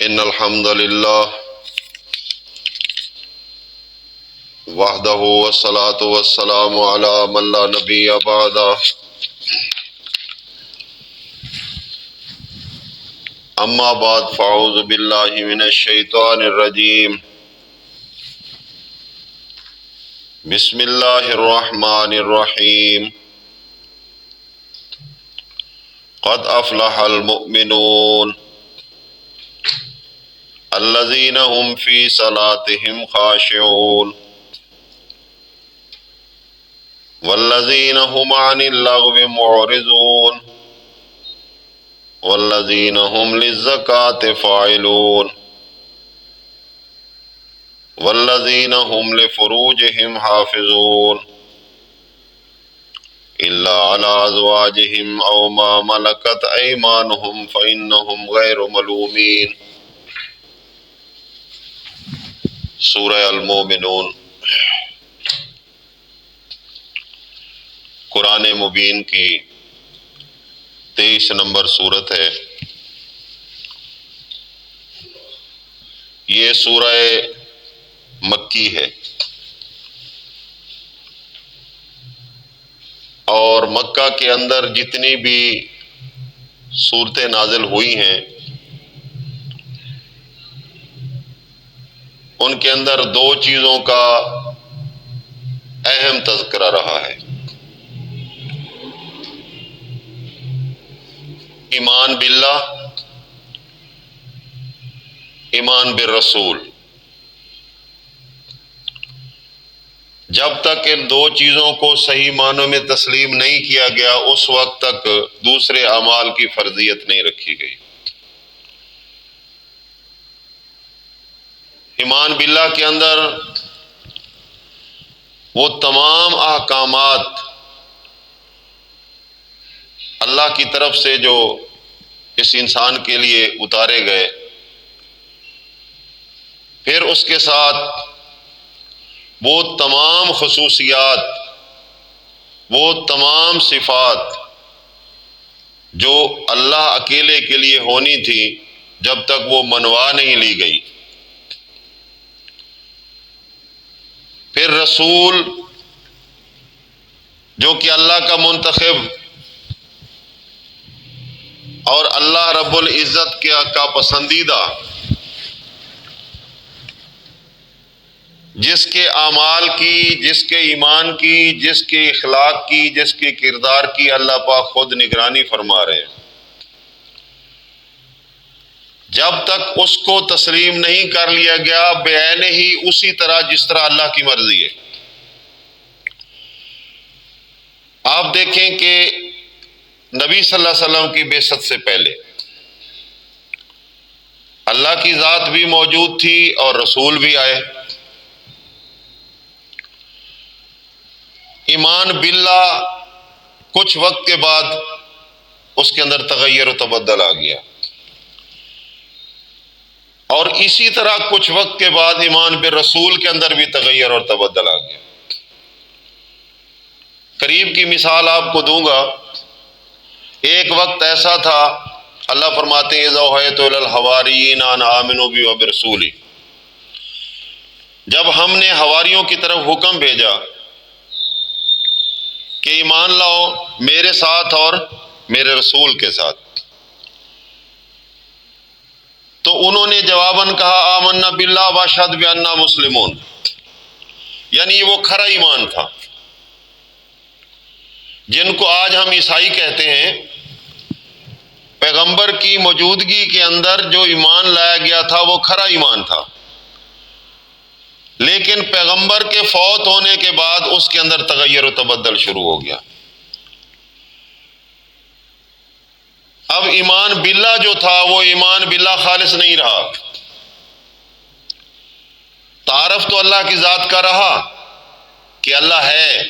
ان الحمد للہ وحدہ والصلاة والسلام علی من لا نبی بعدہ اما بعد فاعوذ باللہ من الشیطان الرجیم بسم اللہ الرحمن الرحیم قد افلح المؤمنون الذین هم فی صلاتهم خاشعون والذین هم عن اللغو معرضون والذین هم للزکاة فاعلون والذین هم لفروجهم حافظون الا علی ازواجهم او ما ملکت ایمانهم فانہم غیر ملومین۔ سورہ المومنون قرآن مبین کی 23 نمبر سورت ہے۔ یہ سورہ مکی ہے اور مکہ کے اندر جتنی بھی سورتیں نازل ہوئی ہیں ان کے اندر دو چیزوں کا اہم تذکرہ رہا ہے: ایمان باللہ، ایمان بالرسول۔ جب تک ان دو چیزوں کو صحیح معنوں میں تسلیم نہیں کیا گیا اس وقت تک دوسرے اعمال کی فرضیت نہیں رکھی گئی۔ ایمان باللہ کے اندر وہ تمام احکامات اللہ کی طرف سے جو اس انسان کے لیے اتارے گئے، پھر اس کے ساتھ وہ تمام خصوصیات، وہ تمام صفات جو اللہ اکیلے کے لیے ہونی تھی جب تک وہ منوا نہیں لی گئی، پھر رسول جو کہ اللہ کا منتخب اور اللہ رب العزت کا پسندیدہ، جس کے اعمال کی، جس کے ایمان کی، جس کے اخلاق کی، جس کے کردار کی اللہ پاک خود نگرانی فرما رہے ہیں، جب تک اس کو تسلیم نہیں کر لیا گیا بعینہ ہی اسی طرح جس طرح اللہ کی مرضی ہے۔ آپ دیکھیں کہ نبی صلی اللہ علیہ وسلم کی بعثت سے پہلے اللہ کی ذات بھی موجود تھی اور رسول بھی آئے۔ ایمان باللہ کچھ وقت کے بعد اس کے اندر تغیر و تبدل آ گیا، اور اسی طرح کچھ وقت کے بعد ایمان بالرسول کے اندر بھی تغیر اور تبدل آ گیا۔ قریب کی مثال آپ کو دوں گا۔ ایک وقت ایسا تھا، اللہ فرماتے ہیں اذ اوحیت الی الحواریین ان آمنوا بی وبرسولی، جب ہم نے حواریوں کی طرف حکم بھیجا کہ ایمان لاؤ میرے ساتھ اور میرے رسول کے ساتھ، تو انہوں نے جواباً کہا آمنا باللہ واشہد بأننا مسلمون، یعنی یہ وہ کھرا ایمان تھا جن کو آج ہم عیسائی کہتے ہیں۔ پیغمبر کی موجودگی کے اندر جو ایمان لایا گیا تھا وہ کھرا ایمان تھا، لیکن پیغمبر کے فوت ہونے کے بعد اس کے اندر تغیر و تبدل شروع ہو گیا۔ اب ایمان باللہ جو تھا وہ ایمان باللہ خالص نہیں رہا۔ تعارف تو اللہ کی ذات کا رہا کہ اللہ ہے،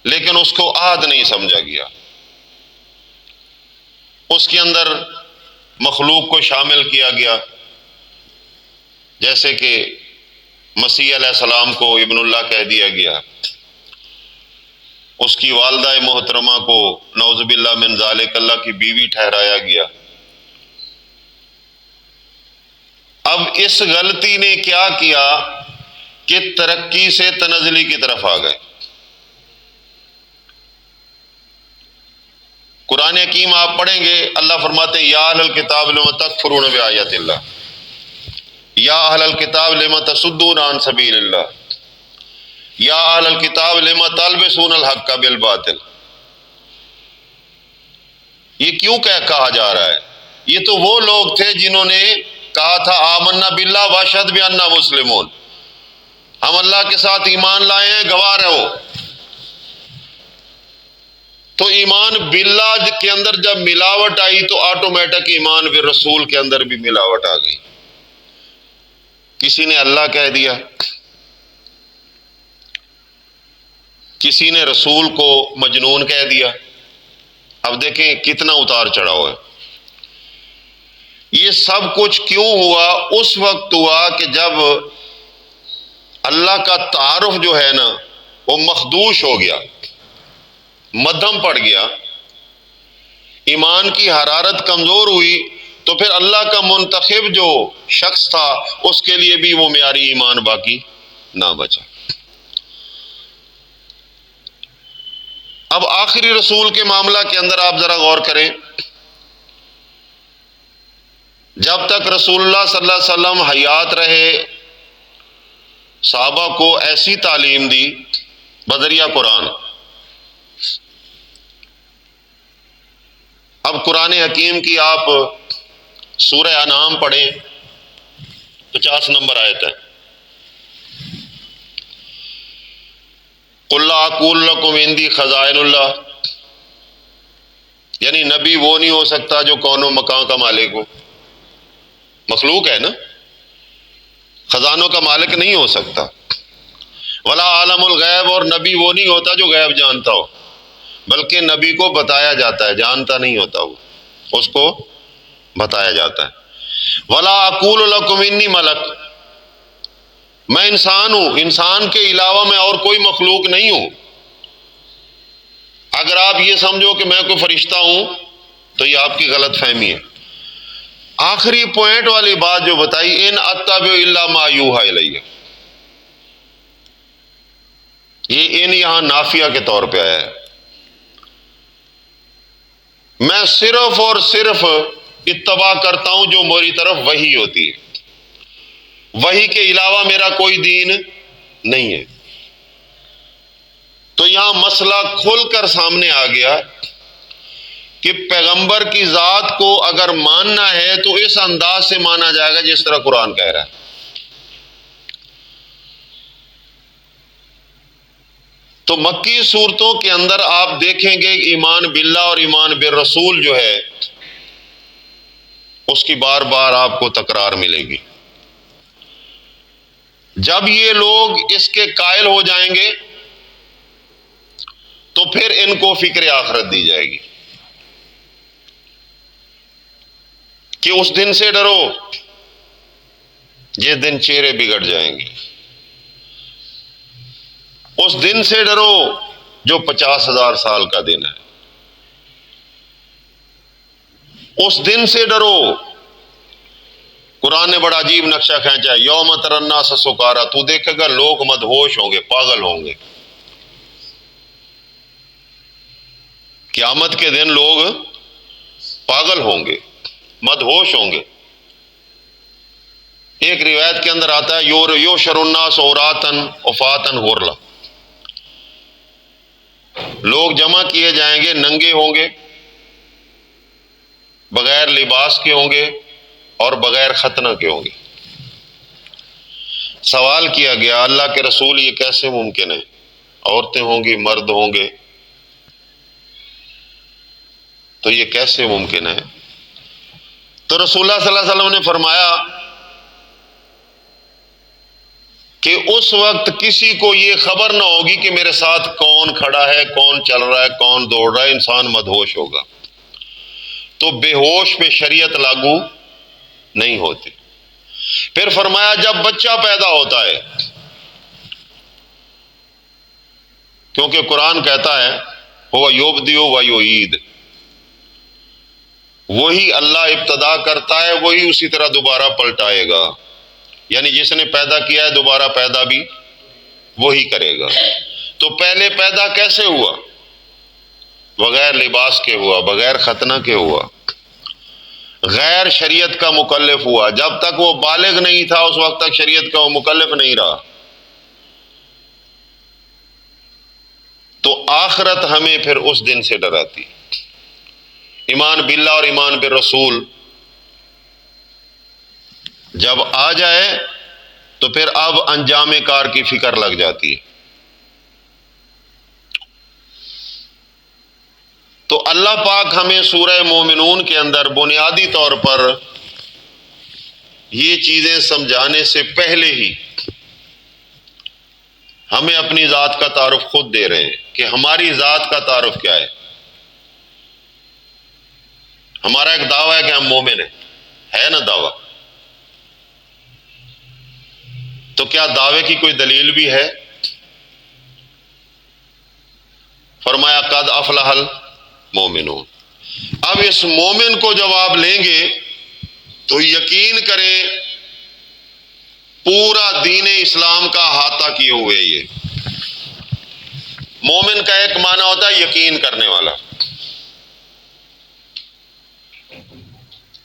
لیکن اس کو احد نہیں سمجھا گیا۔ اس کے اندر مخلوق کو شامل کیا گیا، جیسے کہ مسیح علیہ السلام کو ابن اللہ کہہ دیا گیا، اس کی والدہ محترمہ کو نعوذ باللہ من ذالک اللہ کی بیوی ٹھہرایا گیا، اب اس غلطی نے کیا کیا کہ ترقی سے تنزلی کی طرف آ گئے. قرآن حکیم آپ پڑھیں گے، اللہ فرماتے ہیں یا اہل الکتاب لم تکفرون بآیات اللہ، یا اہل الکتاب لم تصدون عن سبیل اللہ، یا اہل الکتاب لم تلبسون الحق بالباطل. یہ کیوں کہا جا رہا ہے؟ یہ تو وہ لوگ تھے جنہوں نے کہا تھا آمنا باللہ واشہد بأننا مسلمون، ہم اللہ کے ساتھ ایمان لائے ہیں، گواہ رہو. تو ایمان باللہ کے اندر جب ملاوٹ آئی تو آٹومیٹک ایمان بالرسول کے اندر بھی ملاوٹ آ گئی. کسی نے اللہ کہہ دیا، کسی نے رسول کو مجنون کہہ دیا. اب دیکھیں کتنا اتار چڑھاؤ ہے. یہ سب کچھ کیوں ہوا؟ اس وقت ہوا کہ جب اللہ کا تعارف جو ہے نا وہ مخدوش ہو گیا، مدھم پڑ گیا، ایمان کی حرارت کمزور ہوئی، تو پھر اللہ کا منتخب جو شخص تھا اس کے لیے بھی وہ معیاری ایمان باقی نہ بچا. اب آخری رسول کے معاملہ کے اندر آپ ذرا غور کریں. جب تک رسول اللہ صلی اللہ علیہ وسلم حیات رہے، صحابہ کو ایسی تعلیم دی بذریعہ قرآن. اب قرآن حکیم کی آپ سورہ انعام پڑھیں، 50 نمبر آیت ہے. قُلْ لَا أَقُولُ لَكُمْ عِندِي خَزَائِنُ اللَّهِ، یعنی نبی وہ نہیں ہو سکتا جو کون و مکان کا مالک ہو. مخلوق ہے نا، خزانوں کا مالک نہیں ہو سکتا. ولا عالم الغیب، اور نبی وہ نہیں ہوتا جو غیب جانتا ہو، بلکہ نبی کو بتایا جاتا ہے، جانتا نہیں ہوتا، وہ اس کو بتایا جاتا ہے. ولا اقول لکم انی ملک، میں انسان ہوں، انسان کے علاوہ میں اور کوئی مخلوق نہیں ہوں. اگر آپ یہ سمجھو کہ میں کوئی فرشتہ ہوں تو یہ آپ کی غلط فہمی ہے. آخری پوائنٹ والی بات جو بتائی، ان اتبع الا ما یوحی الیہ، یہ ان یہاں نافیہ کے طور پہ آیا ہے. میں صرف اور صرف اتباع کرتا ہوں جو میری طرف وحی ہوتی ہے، وحی کے علاوہ میرا کوئی دین نہیں ہے. تو یہاں مسئلہ کھل کر سامنے آ گیا کہ پیغمبر کی ذات کو اگر ماننا ہے تو اس انداز سے مانا جائے گا جس طرح قرآن کہہ رہا ہے. تو مکی صورتوں کے اندر آپ دیکھیں گے ایمان باللہ اور ایمان بالرسول جو ہے اس کی بار بار آپ کو تکرار ملے گی. جب یہ لوگ اس کے قائل ہو جائیں گے تو پھر ان کو فکر آخرت دی جائے گی کہ اس دن سے ڈرو جس دن چہرے بگڑ جائیں گے، اس دن سے ڈرو جو 50,000 سال کا دن ہے، اس دن سے ڈرو. قرآن نے بڑا عجیب نقشہ کھینچا ہے، یوم تری الناس سکارا، تو دیکھے گا لوگ مدہوش ہوں گے، پاگل ہوں گے. قیامت کے دن لوگ پاگل ہوں گے، مدہوش ہوں گے. ایک روایت کے اندر آتا ہے یوشر الناس عوراتن عفاتن غرلا، لوگ جمع کیے جائیں گے، ننگے ہوں گے، بغیر لباس کے ہوں گے اور بغیر ختنہ کے ہوں گے. سوال کیا گیا اللہ کے رسول یہ کیسے ممکن ہے؟ عورتیں ہوں گی، مرد ہوں گے، تو یہ کیسے ممکن ہے؟ تو رسول اللہ صلی اللہ علیہ وسلم نے فرمایا کہ اس وقت کسی کو یہ خبر نہ ہوگی کہ میرے ساتھ کون کھڑا ہے، کون چل رہا ہے، کون دوڑ رہا ہے. انسان مدہوش ہوگا. تو بے ہوش پہ شریعت لاگو نہیں ہوتی. پھر فرمایا جب بچہ پیدا ہوتا ہے، کیونکہ قرآن کہتا ہے وہ یبدئ و یعید، وہی اللہ ابتدا کرتا ہے، وہی اسی طرح دوبارہ پلٹائے گا، یعنی جس نے پیدا کیا ہے دوبارہ پیدا بھی وہی کرے گا۔ تو پہلے پیدا کیسے ہوا؟ بغیر لباس کے ہوا، بغیر ختنہ کے ہوا، غیر شریعت کا مکلف ہوا۔ جب تک وہ بالغ نہیں تھا اس وقت تک شریعت کا وہ مکلف نہیں رہا۔ تو آخرت ہمیں پھر اس دن سے ڈراتی۔ ایمان باللہ اور ایمان بالرسول جب آ جائے تو پھر اب انجام کار کی فکر لگ جاتی ہے۔ تو اللہ پاک ہمیں سورہ مومنون کے اندر بنیادی طور پر یہ چیزیں سمجھانے سے پہلے ہی ہمیں اپنی ذات کا تعارف خود دے رہے ہیں کہ ہماری ذات کا تعارف کیا ہے۔ ہمارا ایک دعویٰ ہے کہ ہم مومن ہیں، ہے نا دعویٰ؟ تو کیا دعوے کی کوئی دلیل بھی ہے؟ فرمایا قد افلح المومنون۔ اب اس مومن کو جب آپ لیں گے تو یقین کریں پورا دین اسلام کا احاطہ کیے ہوئے۔ یہ مومن کا ایک معنی ہوتا ہے یقین کرنے والا،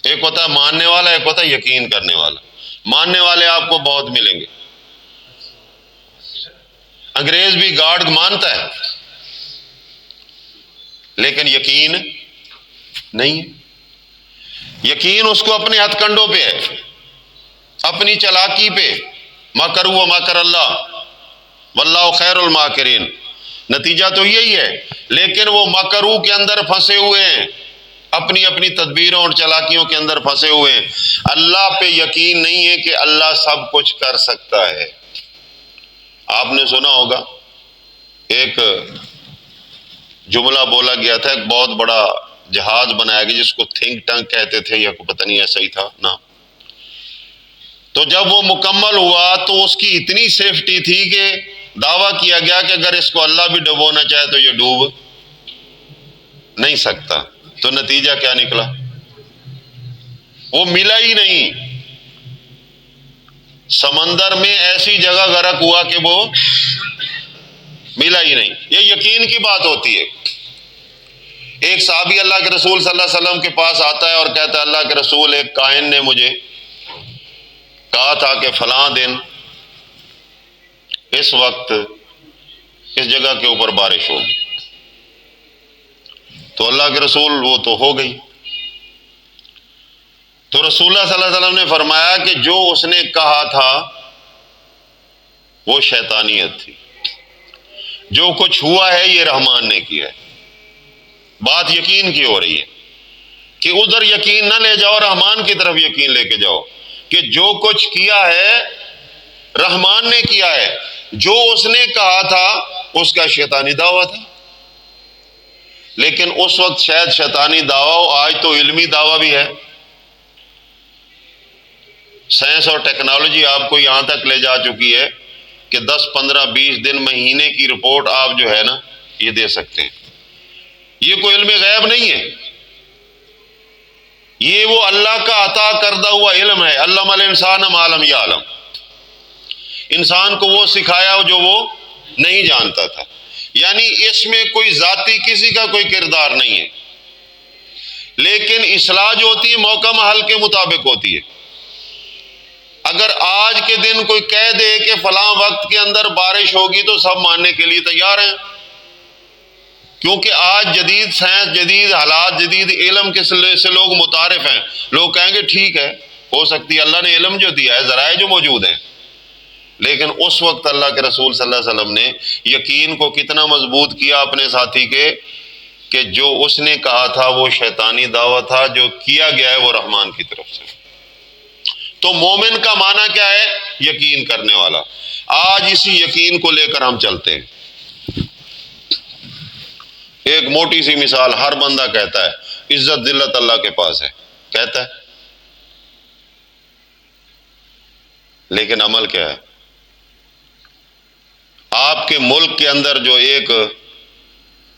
ایک ہوتا ہے ماننے والا، ایک ہوتا ہے یقین کرنے والا۔ ماننے والے آپ کو بہت ملیں گے، انگریز بھی گاڈ مانتا ہے لیکن یقین نہیں ہے۔ یقین اس کو اپنے ہتھ کنڈوں پہ ہے، اپنی چلاکی پہ۔ مکروا مکر اللہ واللہ خیر الماکرین، نتیجہ تو یہی ہے۔ لیکن وہ مکرو کے اندر پھنسے ہوئے ہیں، اپنی اپنی تدبیروں اور چلاکیوں کے اندر پھنسے ہوئے ہیں۔ اللہ پہ یقین نہیں ہے کہ اللہ سب کچھ کر سکتا ہے۔ آپ نے سنا ہوگا ایک جملہ بولا گیا تھا، ایک بہت بڑا جہاز بنایا گیا جس کو تھنک ٹنک کہتے تھے یا پتہ نہیں ایسا ہی تھا نام۔ تو جب وہ مکمل ہوا تو اس کی اتنی سیفٹی تھی کہ دعویٰ کیا گیا کہ اگر اس کو اللہ بھی ڈبونا چاہے تو یہ ڈوب نہیں سکتا۔ تو نتیجہ کیا نکلا؟ وہ ملا ہی نہیں، سمندر میں ایسی جگہ غرق ہوا کہ وہ ملا ہی نہیں۔ یہ یقین کی بات ہوتی ہے۔ ایک صحابی اللہ کے رسول صلی اللہ علیہ وسلم کے پاس آتا ہے اور کہتا ہے اللہ کے رسول ایک کاہن نے مجھے کہا تھا کہ فلاں دن اس وقت اس جگہ کے اوپر بارش ہوگی۔ تو اللہ کے رسول وہ تو ہو گئی۔ تو رسول اللہ صلی اللہ علیہ وسلم نے فرمایا کہ جو اس نے کہا تھا وہ شیطانیت تھی، جو کچھ ہوا ہے یہ رحمان نے کیا ہے۔ بات یقین کی ہو رہی ہے کہ ادھر یقین نہ لے جاؤ، رحمان کی طرف یقین لے کے جاؤ کہ جو کچھ کیا ہے رحمان نے کیا ہے، جو اس نے کہا تھا اس کا شیطانی دعویٰ تھا۔ لیکن اس وقت شاید شیطانی دعویٰ ہو، آج تو علمی دعویٰ بھی ہے۔ سائنس اور ٹیکنالوجی آپ کو یہاں تک لے جا چکی ہے کہ 10 15 20 دن مہینے کی رپورٹ آپ جو ہے نا یہ دے سکتے ہیں۔ یہ کوئی علم غیب نہیں ہے، یہ وہ اللہ کا عطا کردہ ہوا علم ہے۔ علم الانسان ما لم یعلم، انسان کو وہ سکھایا جو وہ نہیں جانتا تھا۔ یعنی اس میں کوئی ذاتی کسی کا کوئی کردار نہیں ہے، لیکن اصلاح جو ہوتی ہے موقع محل کے مطابق ہوتی ہے۔ اگر آج کے دن کوئی کہہ دے کہ فلاں وقت کے اندر بارش ہوگی تو سب ماننے کے لیے تیار ہیں، کیونکہ آج جدید سائنس، جدید حالات، جدید علم کے سے لوگ متعارف ہیں۔ لوگ کہیں گے ٹھیک ہے، ہو سکتی ہے، اللہ نے علم جو دیا ہے، ذرائع جو موجود ہیں۔ لیکن اس وقت اللہ کے رسول صلی اللہ علیہ وسلم نے یقین کو کتنا مضبوط کیا اپنے ساتھی کے کہ جو اس نے کہا تھا وہ شیطانی دعویٰ تھا، جو کیا گیا ہے وہ رحمان کی طرف سے۔ تو مومن کا معنی کیا ہے؟ یقین کرنے والا۔ آج اسی یقین کو لے کر ہم چلتے ہیں۔ ایک موٹی سی مثال ہر بندہ کہتا ہے عزت ذلت اللہ کے پاس ہے، کہتا ہے، لیکن عمل کیا ہے؟ آپ کے ملک کے اندر جو ایک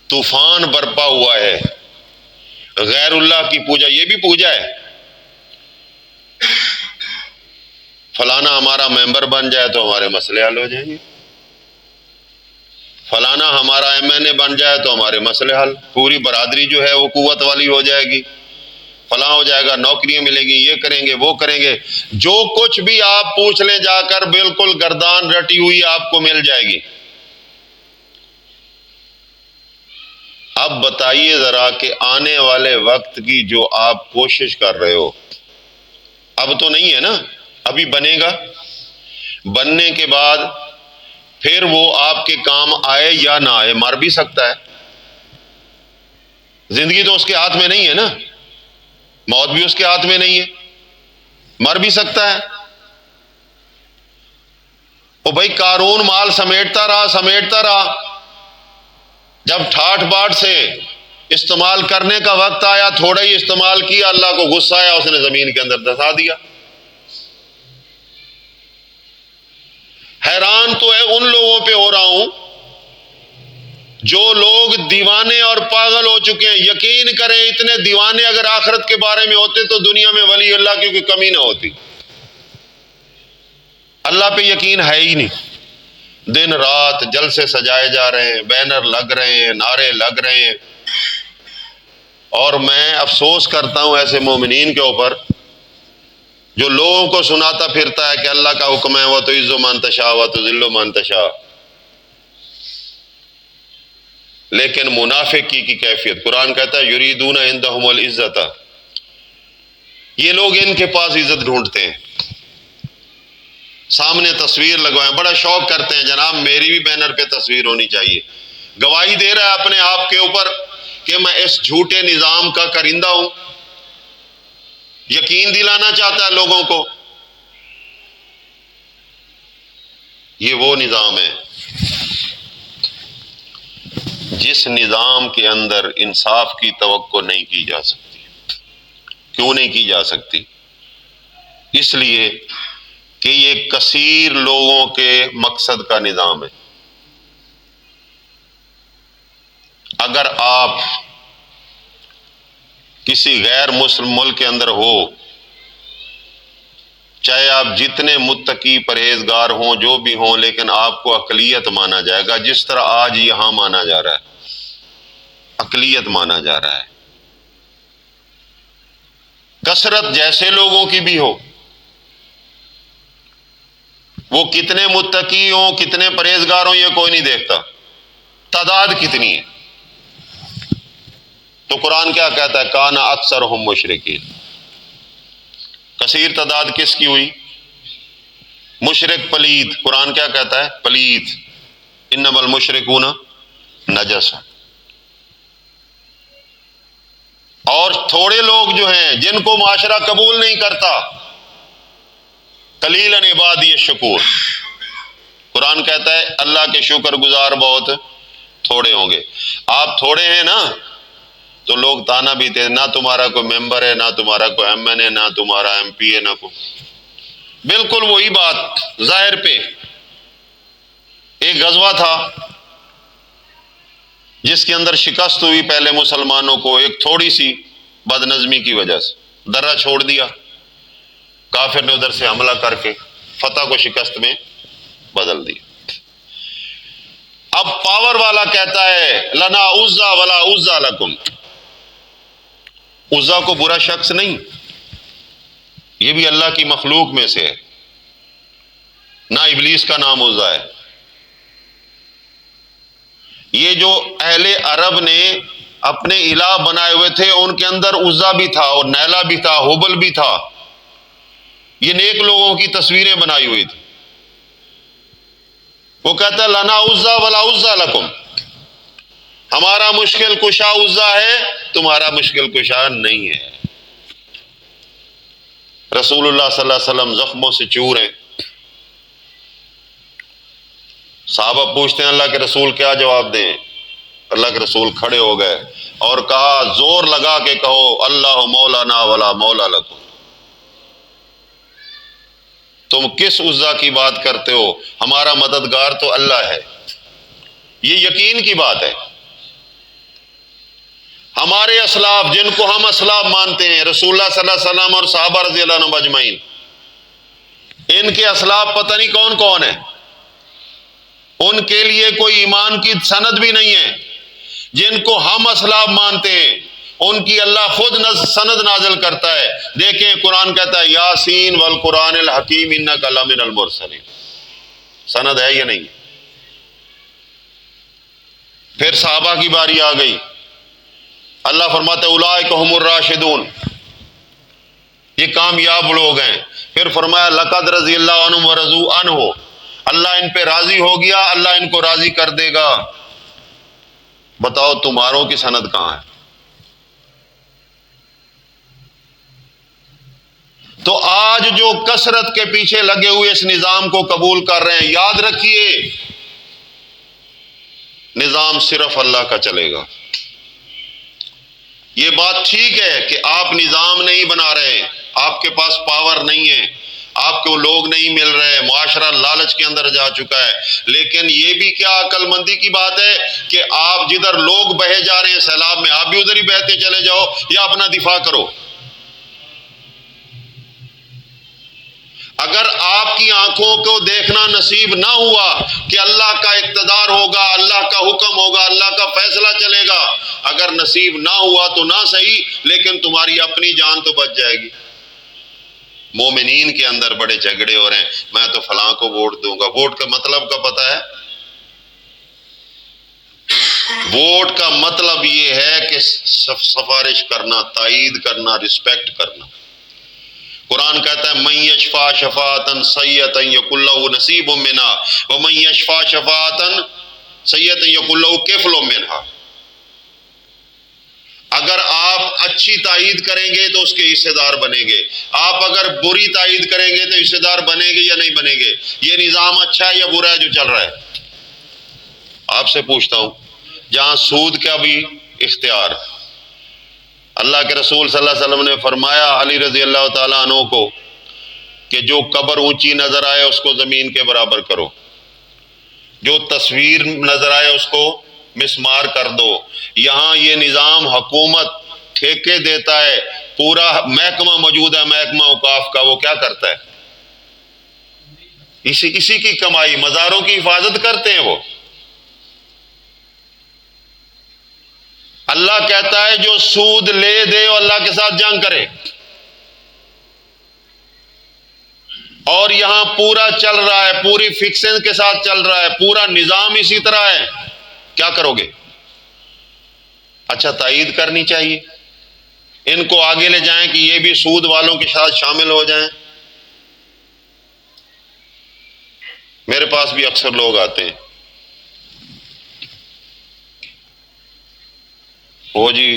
طوفان برپا ہوا ہے، غیر اللہ کی پوجا یہ بھی پوجا ہے. فلانا ہمارا ممبر بن جائے تو ہمارے مسئلے حل ہو جائیں گے، فلانا ہمارا MNA بن جائے تو ہمارے مسئلے حل، پوری برادری جو ہے وہ قوت والی ہو جائے گی، فلاں ہو جائے گا، نوکریاں ملیں گی، یہ کریں گے وہ کریں گے. جو کچھ بھی آپ پوچھ لیں جا کر بالکل گردان رٹی ہوئی آپ کو مل جائے گی. اب بتائیے ذرا کہ آنے والے وقت کی جو آپ کوشش کر رہے ہو، اب تو نہیں ہے نا، ابھی بنے گا، بننے کے بعد پھر وہ آپ کے کام آئے یا نہ آئے، مر بھی سکتا ہے. زندگی تو اس کے ہاتھ میں نہیں ہے نا، موت بھی اس کے ہاتھ میں نہیں ہے، مر بھی سکتا ہے. وہ بھائی قارون مال سمیٹتا رہا، جب ٹھاٹ باٹ سے استعمال کرنے کا وقت آیا تھوڑا ہی استعمال کیا، اللہ کو غصہ آیا، اس نے زمین کے اندر دھسا دیا. حیران تو ہے ان لوگوں پہ ہو رہا ہوں جو لوگ دیوانے اور پاگل ہو چکے ہیں. یقین کریں اتنے دیوانے اگر آخرت کے بارے میں ہوتے تو دنیا میں ولی اللہ کی کوئی کمی نہ ہوتی. اللہ پہ یقین ہے ہی نہیں. دن رات جلسے سجائے جا رہے ہیں، بینر لگ رہے ہیں، نعرے لگ رہے ہیں. اور میں افسوس کرتا ہوں ایسے مومنین کے اوپر جو لوگوں کو سناتا پھرتا ہے کہ اللہ کا حکم ہے وہ تو عز من تشاء و تذل من تشاء، لیکن منافق کی کیفیت قرآن کہتا ہے یریدون عندہم العزت، یہ لوگ ان کے پاس عزت ڈھونڈتے ہیں، سامنے تصویر لگوائیں، بڑا شوق کرتے ہیں جناب میری بھی بینر پہ تصویر ہونی چاہیے. گواہی دے رہا ہے اپنے آپ کے اوپر کہ میں اس جھوٹے نظام کا کرندہ ہوں. یقین دلانا چاہتا ہے لوگوں کو. یہ وہ نظام ہے جس نظام کے اندر انصاف کی توقع نہیں کی جا سکتی. کیوں نہیں کی جا سکتی؟ اس لیے کہ یہ کثیر لوگوں کے مقصد کا نظام ہے. اگر آپ کسی غیر مسلم ملک کے اندر ہو، چاہے آپ جتنے متقی پرہیزگار ہوں جو بھی ہوں، لیکن آپ کو اقلیت مانا جائے گا، جس طرح آج یہاں مانا جا رہا ہے، اقلیت مانا جا رہا ہے. کثرت جیسے لوگوں کی بھی ہو، وہ کتنے متقی ہوں کتنے پرہیزگار ہوں یہ کوئی نہیں دیکھتا، تعداد کتنی ہے. تو قرآن کیا کہتا ہے؟ کان اکثرہم مشرکین. کثیر تعداد کس کی ہوئی؟ مشرک پلید. قرآن کیا کہتا ہے؟ پلید. انما المشرکون نجس. اور تھوڑے لوگ جو ہیں جن کو معاشرہ قبول نہیں کرتا، قلیلاً عبادی الشکور. قرآن کہتا ہے اللہ کے شکر گزار بہت تھوڑے ہوں گے. آپ تھوڑے ہیں نا تو لوگ تانا بھی دے، نہ تمہارا کوئی ممبر ہے، نہ تمہارا کوئی MNA، نہ تمہارا MP ہے، نہ کوئی. بالکل وہی بات ظاہر پہ. ایک غزوہ تھا جس کے اندر شکست ہوئی پہلے مسلمانوں کو، ایک تھوڑی سی بد نظمی کی وجہ سے درہ چھوڑ دیا. کافر نے ادھر سے حملہ کر کے فتح کو شکست میں بدل دیا. اب پاور والا کہتا ہے لنا عزا ولا عزا لکم. عزا کو برا شخص نہیں، یہ بھی اللہ کی مخلوق میں سے ہے، نہ ابلیس کا نام عزا ہے. یہ جو اہل عرب نے اپنے الہ بنائے ہوئے تھے ان کے اندر عزا بھی تھا اور نیلا بھی تھا، حبل بھی تھا. یہ نیک لوگوں کی تصویریں بنائی ہوئی تھی. وہ کہتا ہے لنا عزا ولا عزا لکم، ہمارا مشکل کشا عزا ہے، تمہارا مشکل کشا نہیں ہے. رسول اللہ صلی اللہ علیہ وسلم زخموں سے چور ہیں. صحابہ پوچھتے ہیں اللہ کے رسول کیا جواب دیں؟ اللہ کے رسول کھڑے ہو گئے اور کہا زور لگا کے کہو اللہ مولانا ولا مولا لکم. تم کس عزا کی بات کرتے ہو؟ ہمارا مددگار تو اللہ ہے. یہ یقین کی بات ہے. ہمارے اسلاف جن کو ہم اسلاف مانتے ہیں، رسول اللہ صلی اللہ علیہ وسلم اور صحابہ رضی اللہ عنہم اجمعین، ان کے اسلاف پتہ نہیں کون کون ہیں، ان کے لیے کوئی ایمان کی سند بھی نہیں ہے۔ جن کو ہم اسلاف مانتے ہیں ان کی اللہ خود سند نازل کرتا ہے۔ دیکھیں قرآن کہتا ہے یاسین والقرآن الحکیم انک لمن المرسلین، سند ہے یا نہیں؟ پھر صحابہ کی باری آ گئی، اللہ فرماتا ہے اولئک هم الراشدون، یہ کامیاب لوگ ہیں۔ پھر فرمایا لقد رضی اللہ عنہم ورضوا عنہ، اللہ ان پہ راضی ہو گیا، اللہ ان کو راضی کر دے گا۔ بتاؤ تمہاروں کی سند کہاں ہے؟ تو آج جو کثرت کے پیچھے لگے ہوئے اس نظام کو قبول کر رہے ہیں، یاد رکھیے نظام صرف اللہ کا چلے گا۔ یہ بات ٹھیک ہے کہ آپ نظام نہیں بنا رہے، آپ کے پاس پاور نہیں ہے، آپ کو لوگ نہیں مل رہے، معاشرہ لالچ کے اندر جا چکا ہے، لیکن یہ بھی کیا عقل مندی کی بات ہے کہ آپ جدھر لوگ بہے جا رہے ہیں سیلاب میں، آپ بھی ادھر ہی بہتے چلے جاؤ یا اپنا دفاع کرو۔ اگر آپ کی آنکھوں کو دیکھنا نصیب نہ ہوا کہ اللہ کا اقتدار ہوگا، اللہ کا حکم ہوگا، اللہ کا فیصلہ چلے گا، اگر نصیب نہ ہوا تو نہ صحیح، لیکن تمہاری اپنی جان تو بچ جائے گی۔ مومنین کے اندر بڑے جھگڑے ہو رہے ہیں، میں تو فلاں کو ووٹ دوں گا۔ ووٹ کا مطلب کا پتہ ہے؟ ووٹ کا مطلب یہ ہے کہ سفارش کرنا، تائید کرنا، رسپیکٹ کرنا۔ قرآن کہتا ہے من یشفع شفاعۃ سیئۃ یکن لہ نصیب منها ومن یشفع شفاعۃ سیئۃ یکن لہ کفل منها۔ اگر آپ اچھی تائید کریں گے تو اس کے حصے دار بنیں گے، آپ اگر بری تائید کریں گے تو حصے دار بنیں گے یا نہیں بنیں گے؟ یہ نظام اچھا ہے یا برا ہے جو چل رہا ہے؟ آپ سے پوچھتا ہوں، جہاں سود کا بھی اختیار، اللہ کے رسول صلی اللہ علیہ وسلم نے فرمایا علی رضی اللہ تعالیٰ عنہ کو کہ جو قبر اونچی نظر آئے اس کو زمین کے برابر کرو، جو تصویر نظر آئے اس کو مسمار کر دو۔ یہاں یہ نظام حکومت ٹھیکے دیتا ہے، پورا محکمہ موجود ہے، محکمہ اوقاف کا، وہ کیا کرتا ہے؟ اسی کی کمائی، مزاروں کی حفاظت کرتے ہیں وہ۔ اللہ کہتا ہے جو سود لے دے وہ اللہ کے ساتھ جنگ کرے، اور یہاں پورا چل رہا ہے، پوری فکسنگ کے ساتھ چل رہا ہے، پورا نظام اسی طرح ہے۔ کیا کرو گے؟ اچھا تائید کرنی چاہیے، ان کو آگے لے جائیں کہ یہ بھی سود والوں کے ساتھ شامل ہو جائیں۔ میرے پاس بھی اکثر لوگ آتے ہیں، وہ جی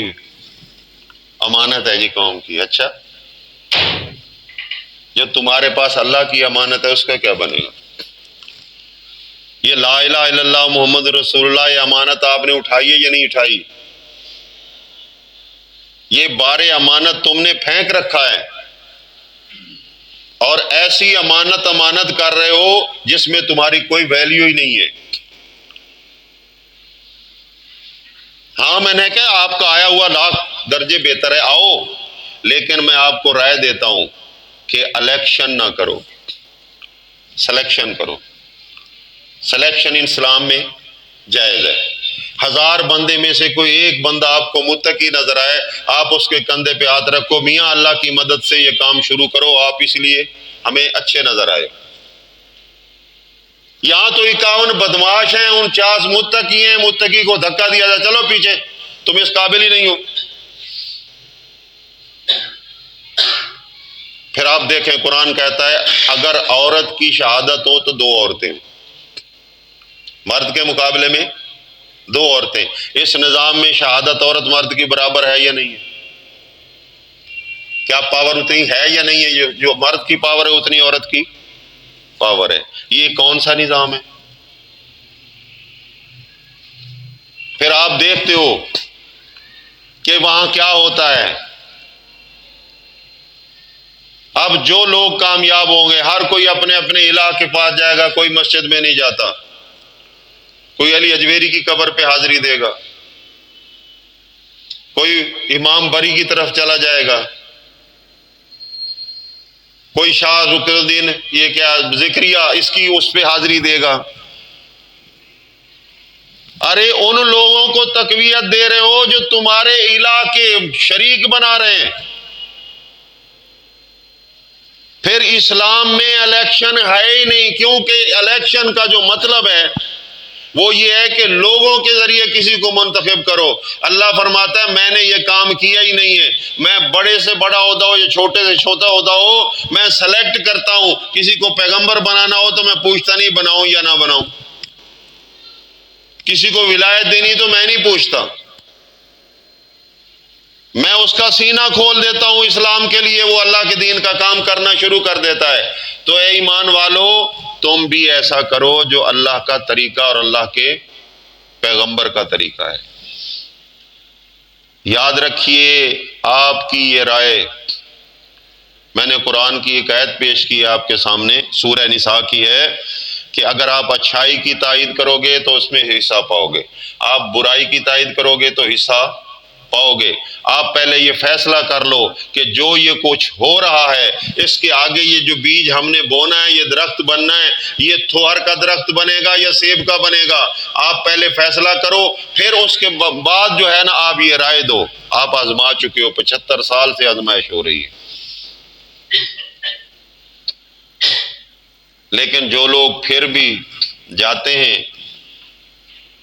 امانت ہے جی قوم کی۔ اچھا جو تمہارے پاس اللہ کی امانت ہے اس کا کیا بنے گا؟ یہ لا الہ الا اللہ محمد رسول اللہ، یہ امانت آپ نے اٹھائی ہے یا نہیں اٹھائی؟ یہ بار امانت تم نے پھینک رکھا ہے، اور ایسی امانت کر رہے ہو جس میں تمہاری کوئی ویلیو ہی نہیں ہے۔ ہاں میں نے کہا آپ کا آیا ہوا لاکھ درجے بہتر ہے، آؤ، لیکن میں آپ کو رائے دیتا ہوں کہ الیکشن نہ کرو، سلیکشن کرو۔ سلیکشن اسلام میں جائز ہے۔ 1000 بندے میں سے کوئی ایک بندہ آپ کو متقی نظر آئے، آپ اس کے کندھے پہ ہاتھ رکھو، میاں اللہ کی مدد سے یہ کام شروع کرو، آپ اس لیے ہمیں اچھے نظر آئے۔ یہاں تو 51 بدماش ہیں، 49 متقی ہیں، متقی کو دھکا دیا جائے چلو پیچھے، تم اس قابل ہی نہیں ہو۔ پھر آپ دیکھیں قرآن کہتا ہے اگر عورت کی شہادت ہو تو 2 عورتیں، مرد کے مقابلے میں 2 عورتیں۔ اس نظام میں شہادت عورت مرد کی برابر ہے یا نہیں ہے؟ کیا پاور اتنی ہے یا نہیں ہے؟ جو مرد کی پاور ہے اتنی عورت کی پاور ہے۔ یہ کون سا نظام ہے؟ پھر آپ دیکھتے ہو کہ وہاں کیا ہوتا ہے۔ اب جو لوگ کامیاب ہوں گے ہر کوئی اپنے اپنے الہ کے پاس جائے گا، کوئی مسجد میں نہیں جاتا، کوئی علی اجویری کی قبر پہ حاضری دے گا۔ کوئی امام بری کی طرف چلا جائے گا، کوئی شاہ رکن الدین یہ کیا ذکریہ اس کی اس پہ حاضری دے گا۔ ارے ان لوگوں کو تقویت دے رہے ہو جو تمہارے الہ کے شریک بنا رہے ہیں۔ پھر اسلام میں الیکشن ہے ہی نہیں، کیونکہ الیکشن کا جو مطلب ہے وہ یہ ہے کہ لوگوں کے ذریعے کسی کو منتخب کرو۔ اللہ فرماتا ہے میں نے یہ کام کیا ہی نہیں ہے، میں بڑے سے بڑا عہدہ ہو یا چھوٹے سے چھوٹا عہدہ ہو میں سلیکٹ کرتا ہوں، کسی کو پیغمبر بنانا ہو تو میں پوچھتا نہیں بناؤں یا نہ بناؤں، کسی کو ولایت دینی تو میں نہیں پوچھتا، میں اس کا سینہ کھول دیتا ہوں اسلام کے لیے، وہ اللہ کے دین کا کام کرنا شروع کر دیتا ہے۔ تو اے ایمان والو تم بھی ایسا کرو جو اللہ کا طریقہ اور اللہ کے پیغمبر کا طریقہ ہے۔ یاد رکھیے آپ کی یہ رائے، میں نے قرآن کی ایک آیت پیش کی ہے آپ کے سامنے، سورہ نساء کی ہے کہ اگر آپ اچھائی کی تائید کرو گے تو اس میں حصہ پاؤ گے، آپ برائی کی تائید کرو گے تو حصہ پاؤ گے۔ آپ پہلے یہ فیصلہ کر لو کہ جو یہ کچھ ہو رہا ہے اس کے آگے یہ جو بیج ہم نے بونا ہے یہ درخت بننا ہے، یہ تھوہر کا درخت بنے گا یا سیب کا بنے گا، آپ پہلے فیصلہ کرو، پھر اس کے بعد جو ہے نا آپ یہ رائے دو۔ آپ آزما چکے ہو، 75 سال سے آزمائش ہو رہی ہے، لیکن جو لوگ پھر بھی جاتے ہیں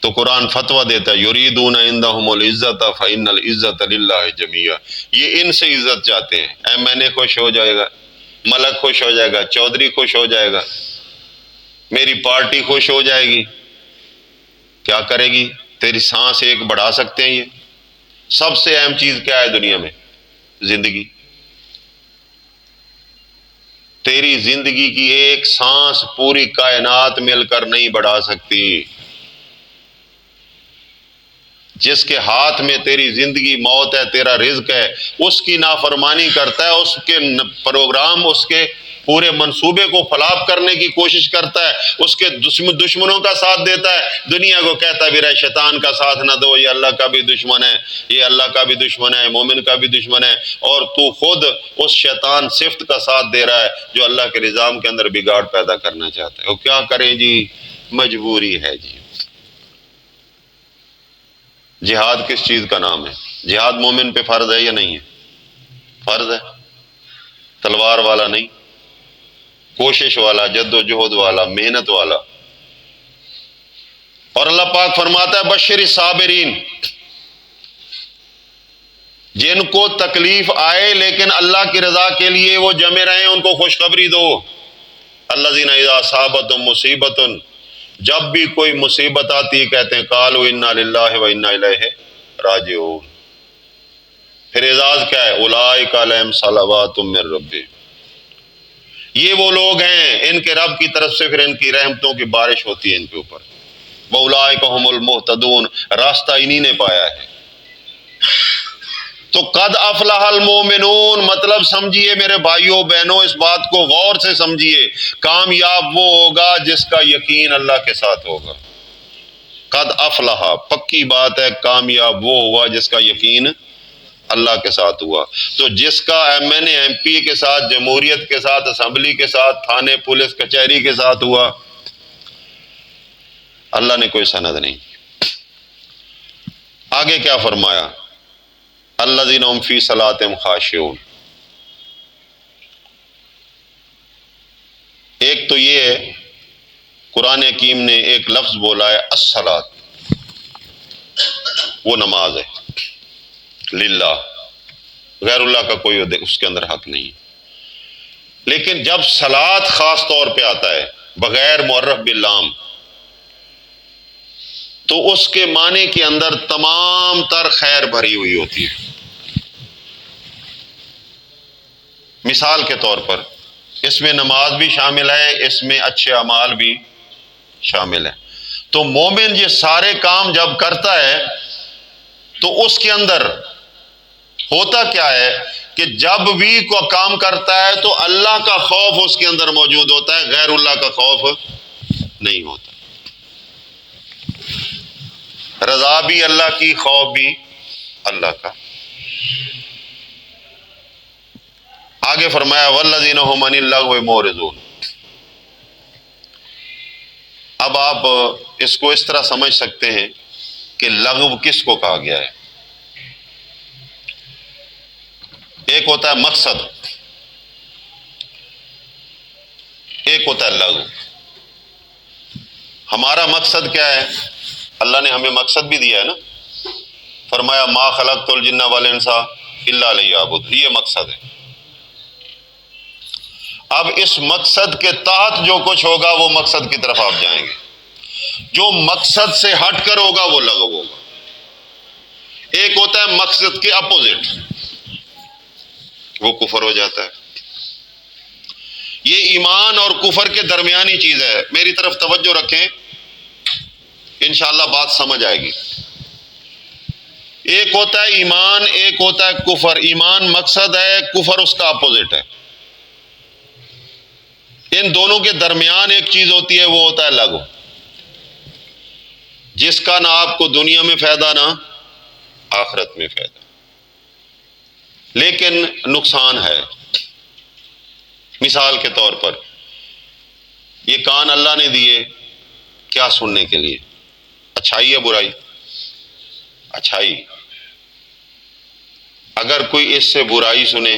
تو قرآن فتویٰ دیتا ہے یریدون عندہم العزت فإن العزت للہ جمیعا، یہ ان سے عزت چاہتے ہیں۔ ایم این اے خوش ہو جائے گا، ملک خوش ہو جائے گا، چودھری خوش ہو جائے گا، میری پارٹی خوش ہو جائے گی، کیا کرے گی؟ تیری سانس ایک بڑھا سکتے ہیں۔ یہ سب سے اہم چیز کیا ہے دنیا میں؟ زندگی۔ تیری زندگی کی ایک سانس پوری کائنات مل کر نہیں بڑھا سکتی۔ جس کے ہاتھ میں تیری زندگی موت ہے، تیرا رزق ہے، اس کی نافرمانی کرتا ہے، اس کے پروگرام، اس کے پورے منصوبے کو فلاپ کرنے کی کوشش کرتا ہے، اس کے دشمنوں کا ساتھ دیتا ہے، دنیا کو کہتا بھی رہے شیطان کا ساتھ نہ دو، یہ اللہ کا بھی دشمن ہے، یہ اللہ کا بھی دشمن ہے، مومن کا بھی دشمن ہے، اور تو خود اس شیطان صفت کا ساتھ دے رہا ہے جو اللہ کے نظام کے اندر بگاڑ پیدا کرنا چاہتا ہے۔ وہ کیا کریں جی، مجبوری ہے جی۔ جہاد کس چیز کا نام ہے؟ جہاد مومن پہ فرض ہے یا نہیں ہے؟ فرض ہے، تلوار والا نہیں، کوشش والا، جد و جہد والا، محنت والا۔ اور اللہ پاک فرماتا ہے بشر الصابرین، جن کو تکلیف آئے لیکن اللہ کی رضا کے لیے وہ جمے رہیں ان کو خوشخبری دو۔ الذین اذا اصابتہم مصیبۃ، جب بھی کوئی مصیبت آتی ہے کہتے ہیں قالوا انا للہ و انا الیہ راجعون۔ پھر اعزاز کیا ہے؟ اولئک علیہم صلوات من ربہم، یہ وہ لوگ ہیں ان کے رب کی طرف سے پھر ان کی رحمتوں کی بارش ہوتی ہے ان کے اوپر۔ واولئک هم المہتدون، راستہ انہی نے پایا ہے۔ تو قد افلح المومنون مطلب سمجھیے میرے بھائیوں بہنوں، اس بات کو غور سے سمجھیے، کامیاب وہ ہوگا جس کا یقین اللہ کے ساتھ ہوگا۔ قد افلح، پکی بات ہے، کامیاب وہ ہوا جس کا یقین اللہ کے ساتھ ہوا۔ تو جس کا M N A M P کے ساتھ، جمہوریت کے ساتھ، اسمبلی کے ساتھ، تھانے پولیس کچہری کے ساتھ ہوا، اللہ نے کوئی سند نہیں۔ آگے کیا فرمایا؟ الذین هم فی صلاتہم خاشعون۔ ایک تو یہ ہے قرآن حکیم نے ایک لفظ بولا ہے الصلاۃ، وہ نماز ہے للہ، غیر اللہ کا کوئی اس کے اندر حق نہیں۔ لیکن جب صلاۃ خاص طور پہ آتا ہے بغیر معرف باللام تو اس کے معنی کے اندر تمام تر خیر بھری ہوئی ہوتی ہے۔ مثال کے طور پر اس میں نماز بھی شامل ہے، اس میں اچھے اعمال بھی شامل ہیں۔ تو مومن یہ سارے کام جب کرتا ہے تو اس کے اندر ہوتا کیا ہے کہ جب بھی کوئی کام کرتا ہے تو اللہ کا خوف اس کے اندر موجود ہوتا ہے، غیر اللہ کا خوف نہیں ہوتا۔ رضا بھی اللہ کی، خوف بھی اللہ کا۔ آگے فرمایا والذین هم عن اللغو معرضون۔ اب آپ اس کو اس طرح سمجھ سکتے ہیں کہ لغو کس کو کہا گیا ہے۔ ایک ہوتا ہے مقصد، ایک ہوتا ہے لغو۔ ہمارا مقصد کیا ہے؟ اللہ نے ہمیں مقصد بھی دیا ہے نا، فرمایا ما خلقت الجن والانس الا لیعبدون، یہ مقصد ہے۔ اب اس مقصد کے تحت جو کچھ ہوگا وہ مقصد کی طرف آپ جائیں گے، جو مقصد سے ہٹ کر ہوگا وہ لغو ہوگا۔ ایک ہوتا ہے مقصد کے اپوزٹ، وہ کفر ہو جاتا ہے۔ یہ ایمان اور کفر کے درمیانی چیز ہے، میری طرف توجہ رکھیں، انشاءاللہ بات سمجھ آئے گی۔ ایک ہوتا ہے ایمان، ایک ہوتا ہے کفر۔ ایمان مقصد ہے، کفر اس کا اپوزٹ ہے۔ ان دونوں کے درمیان ایک چیز ہوتی ہے، وہ ہوتا ہے لغو، جس کا نہ آپ کو دنیا میں فائدہ نہ آخرت میں فائدہ، لیکن نقصان ہے۔ مثال کے طور پر یہ کان اللہ نے دیے کیا سننے کے لیے؟ اچھائی یا برائی؟ اچھائی۔ اگر کوئی اس سے برائی سنے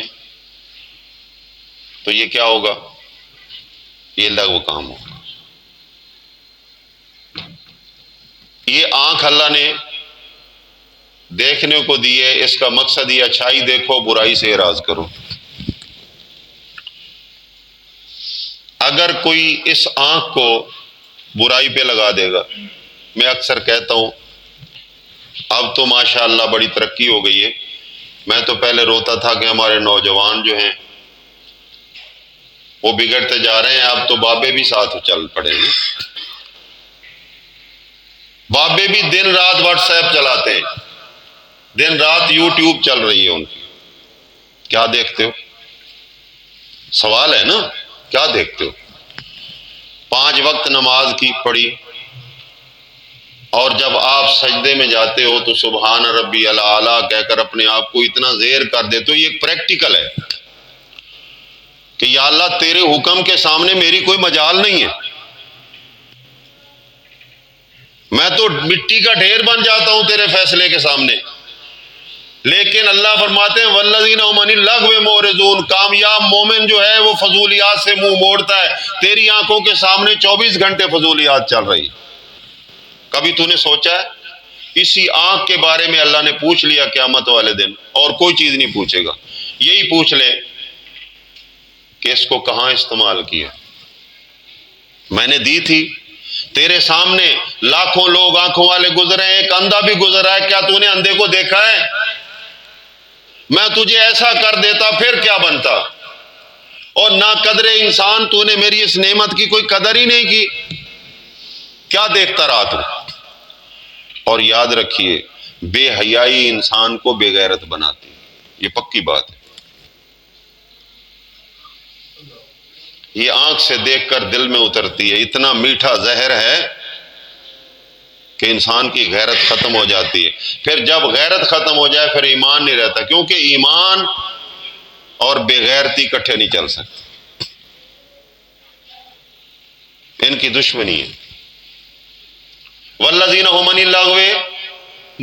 تو یہ کیا ہوگا؟ یہ لغو کام ہوگا۔ یہ آنکھ اللہ نے دیکھنے کو دی ہے، اس کا مقصد یہ اچھائی دیکھو، برائی سے اعراض کرو۔ اگر کوئی اس آنکھ کو برائی پہ لگا دے گا، میں اکثر کہتا ہوں اب تو ماشاءاللہ بڑی ترقی ہو گئی ہے، میں تو پہلے روتا تھا کہ ہمارے نوجوان جو ہیں وہ بگڑتے جا رہے ہیں، اب تو بابے بھی ساتھ چل پڑے ہیں۔ بابے بھی دن رات واٹس ایپ چلاتے ہیں، دن رات یوٹیوب چل رہی ہے ان کی۔ کیا دیکھتے ہو؟ سوال ہے نا، کیا دیکھتے ہو؟ 5 وقت نماز کی پڑھی، اور جب آپ سجدے میں جاتے ہو تو سبحان ربی الاعلیٰ کہہ کر اپنے آپ کو اتنا زیر کر دیتے ہو۔ یہ ایک پریکٹیکل ہے کہ یا اللہ تیرے حکم کے سامنے میری کوئی مجال نہیں ہے، میں تو مٹی کا ڈھیر بن جاتا ہوں تیرے فیصلے کے سامنے۔ لیکن اللہ فرماتے ہیں والذین هم عن اللغو معرضون، کامیاب مومن جو ہے وہ فضولیات سے منہ موڑتا ہے۔ تیری آنکھوں کے سامنے 24 گھنٹے فضولیات چل رہی۔ کبھی تو نے سوچا ہے؟ اسی آنکھ کے بارے میں اللہ نے پوچھ لیا قیامت والے دن، اور کوئی چیز نہیں پوچھے گا، یہی پوچھ لے کہ اس کو کہاں استعمال کیا؟ میں نے دی تھی، تیرے سامنے لاکھوں لوگ آنکھوں والے گزرے ہیں، ایک اندھا بھی گزرا ہے، کیا تو نے اندھے کو دیکھا ہے؟ میں تجھے ایسا کر دیتا پھر کیا بنتا؟ اور نا قدر انسان، تو نے میری اس نعمت کی کوئی قدر ہی نہیں کی، کیا دیکھتا رہا تو؟ اور یاد رکھیے بے حیائی انسان کو بے غیرت بناتی ہے، یہ پکی بات ہے۔ یہ آنکھ سے دیکھ کر دل میں اترتی ہے، اتنا میٹھا زہر ہے کہ انسان کی غیرت ختم ہو جاتی ہے۔ پھر جب غیرت ختم ہو جائے پھر ایمان نہیں رہتا، کیونکہ ایمان اور بے غیرتی اکٹھے نہیں چل سکتے، ان کی دشمنی ہے۔ والذین هم عن اللغو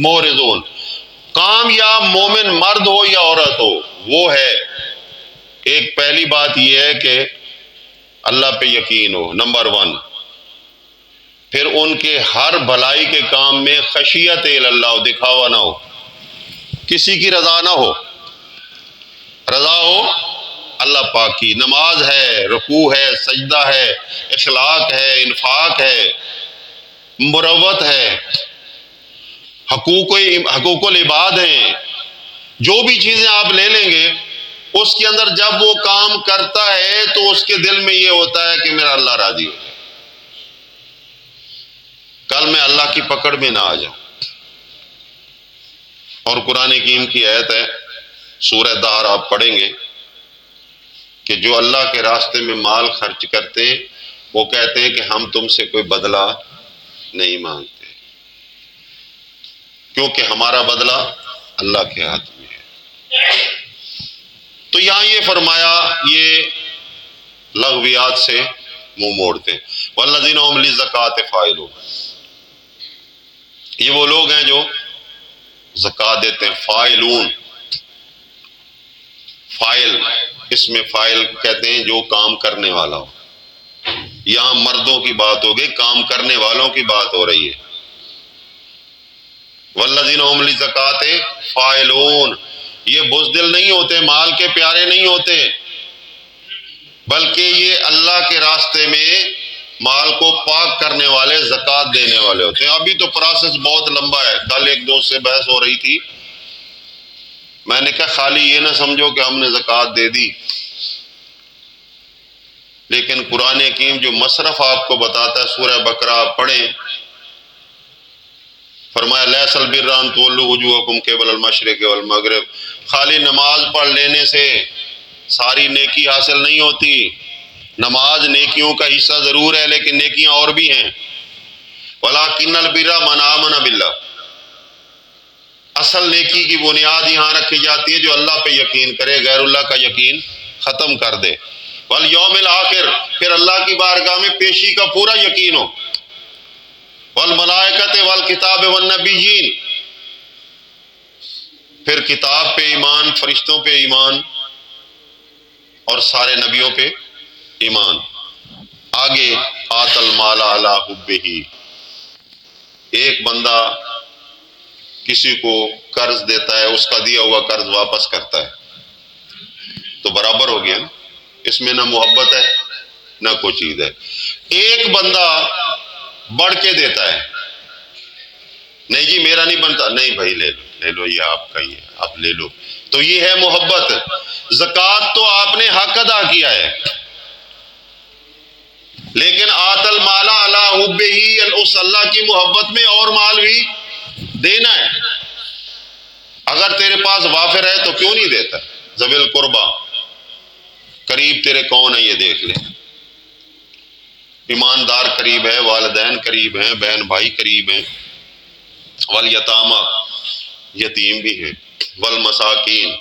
معرضون، کامیاب مومن مرد ہو یا عورت ہو وہ ہے، ایک پہلی بات یہ ہے کہ اللہ پہ یقین ہو، نمبر 1۔ پھر ان کے ہر بھلائی کے کام میں خشیت اللہ ہو، دکھاوا نہ ہو، کسی کی رضا نہ ہو، رضا ہو اللہ پاک کی۔ نماز ہے، رکوع ہے، سجدہ ہے، اخلاق ہے، انفاق ہے، مروت ہے، حقوق العباد ہیں، جو بھی چیزیں آپ لے لیں گے اس کے اندر جب وہ کام کرتا ہے تو اس کے دل میں یہ ہوتا ہے کہ میرا اللہ راضی ہو جائے، کل میں اللہ کی پکڑ میں نہ آ جاؤں۔ اور قرآن حکیم کی آیت ہے، سورہ دہر آپ پڑھیں گے کہ جو اللہ کے راستے میں مال خرچ کرتے وہ کہتے ہیں کہ ہم تم سے کوئی بدلہ نہیں مانگتے، کیونکہ ہمارا بدلہ اللہ کے ہاتھ میں ہے۔ تو یہاں یہ فرمایا، یہ لغویات سے منہ موڑتے ہیں۔ والذین هم للزکوٰۃ فاعلون، یہ وہ لوگ ہیں جو زکوٰۃ دیتے ہیں۔ فاعلون، فائل، اس میں فائل کہتے ہیں جو کام کرنے والا ہو۔ یہاں مردوں کی بات ہو گئی، کام کرنے والوں کی بات ہو رہی ہے۔ والذین هم للزکوٰۃ فاعلون، یہ بزدل نہیں ہوتے، مال کے پیارے نہیں ہوتے، بلکہ یہ اللہ کے راستے میں مال کو پاک کرنے والے، زکوٰۃ دینے والے ہوتے ہیں۔ ابھی تو پروسیس بہت لمبا ہے۔ کل ایک دوست سے بحث ہو رہی تھی، میں نے کہا خالی یہ نہ سمجھو کہ ہم نے زکوٰۃ دے دی، لیکن قرآن حکیم جو مصرف آپ کو بتاتا ہے، سورہ بقرہ آپ پڑھیں، فرمایا لیس البر ان تولوا وجوہکم قبل المشرق والمغرب، خالی نماز پڑھ لینے سے ساری نیکی حاصل نہیں ہوتی۔ نماز نیکیوں کا حصہ ضرور ہے، لیکن نیکیاں اور بھی ہیں۔ وَلَٰكِنَّ الْبِرَّ مَنْ آمَنَ بِاللَّهِ، اصل نیکی کی بنیاد یہاں رکھی جاتی ہے جو اللہ پہ یقین کرے، غیر اللہ کا یقین ختم کر دے۔ وَالْيَوْمِ الْآخِرِ، پھر اللہ کی بارگاہ میں پیشی کا پورا یقین ہو۔ وَالْمَلَائِكَةِ وَالْكِتَابِ وَالنَّبِيِّينَ، پھر کتاب پہ ایمان، فرشتوں پہ ایمان، اور سارے نبیوں پہ ایمان۔ آگے آت المال علی حبہ، ایک بندہ کسی کو قرض دیتا ہے، اس کا دیا ہوا قرض واپس کرتا ہے، تو برابر ہو گیا نا، اس میں نہ محبت ہے نہ کوئی چیز ہے۔ ایک بندہ بڑھ کے دیتا ہے، نہیں جی میرا نہیں بنتا، نہیں بھائی لے لو لے لو، یہ آپ کا ہی ہے، آپ لے لو، تو یہ ہے محبت۔ زکوٰۃ تو آپ نے حق ادا کیا ہے، لیکن آت المال علی حبہ، اس اللہ کی محبت میں اور مال بھی دینا ہے۔ اگر تیرے پاس وافر ہے تو کیوں نہیں دیتا؟ ذوی القربہ، قریب تیرے کون ہے یہ دیکھ لے، ایماندار قریب ہے، والدین قریب ہیں، بہن بھائی قریب ہیں، والیتامى، یتیم بھی ہیں، والمساکین،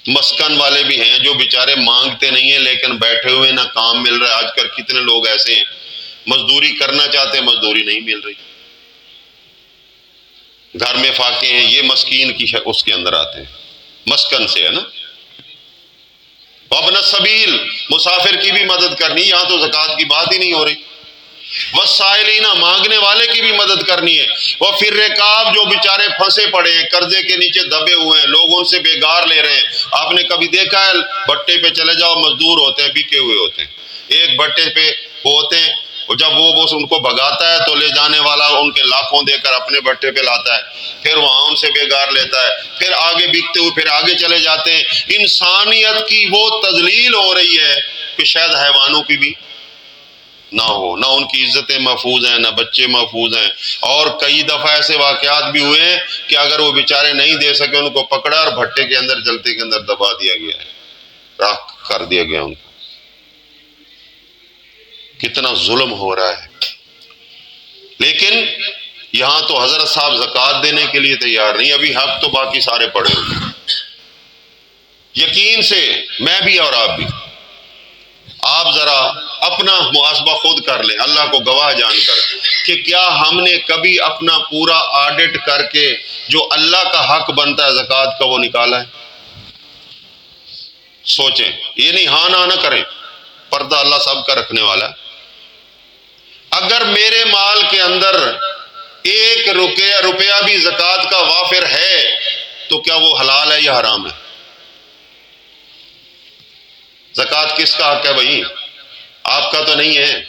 مسکن والے بھی ہیں جو بیچارے مانگتے نہیں ہیں لیکن بیٹھے ہوئے، نہ کام مل رہا ہے۔ آج کل کتنے لوگ ایسے ہیں مزدوری کرنا چاہتے ہیں، مزدوری نہیں مل رہی، گھر میں فاقے ہیں، یہ مسکین کی اس کے اندر آتے ہیں، مسکن سے ہے نا۔ وابن السبیل، مسافر کی بھی مدد کرنی، یہاں تو زکوٰۃ کی بات ہی نہیں ہو رہی۔ والسائلین، مانگنے والے کی بھی مدد کرنی ہے۔ وفی الرقاب، جو بیچارے پھنسے پڑے ہیں، قرضے کے نیچے دبے ہوئے ہیں، لوگ ان سے بیگار لے رہے ہیں۔ آپ نے کبھی دیکھا ہے بٹے پہ چلے جاؤ، مزدور ہوتے ہیں، بکے ہوئے ہوتے ہیں، ایک بٹے پہ وہ ہوتے ہیں، جب وہ بس ان کو بھگاتا ہے تو لے جانے والا ان کے لاکھوں دے کر اپنے بٹے پہ لاتا ہے، پھر وہاں ان سے بیگار لیتا ہے، پھر آگے بکتے ہوئے پھر آگے چلے جاتے ہیں۔ انسانیت کی وہ تذلیل ہو رہی ہے کہ شاید حیوانوں کی بھی نہ ہو، نہ ان کی عزتیں محفوظ ہیں، نہ بچے محفوظ ہیں۔ اور کئی دفعہ ایسے واقعات بھی ہوئے ہیں کہ اگر وہ بیچارے نہیں دے سکے، ان کو پکڑا اور بھٹے کے اندر، جلتے کے اندر دبا دیا گیا ہے، راکھ کر دیا گیا ان کو۔ کتنا ظلم ہو رہا ہے، لیکن یہاں تو حضرت صاحب زکوٰۃ دینے کے لیے تیار نہیں، ابھی حق تو باقی سارے پڑے ہوئے۔ یقین سے میں بھی اور آپ بھی، آپ ذرا اپنا محاسبہ خود کر لیں، اللہ کو گواہ جان کر، کہ کیا ہم نے کبھی اپنا پورا آڈٹ کر کے جو اللہ کا حق بنتا ہے زکوٰۃ کا وہ نکالا ہے؟ سوچیں، یہ نہیں ہاں نہ کریں، پردہ اللہ سب کا رکھنے والا ہے۔ اگر میرے مال کے اندر ایک روپیہ بھی زکوٰۃ کا وافر ہے تو کیا وہ حلال ہے یا حرام ہے؟ زکوٰۃ کس کا حق ہے بھائی؟ آپ کا تو نہیں ہے،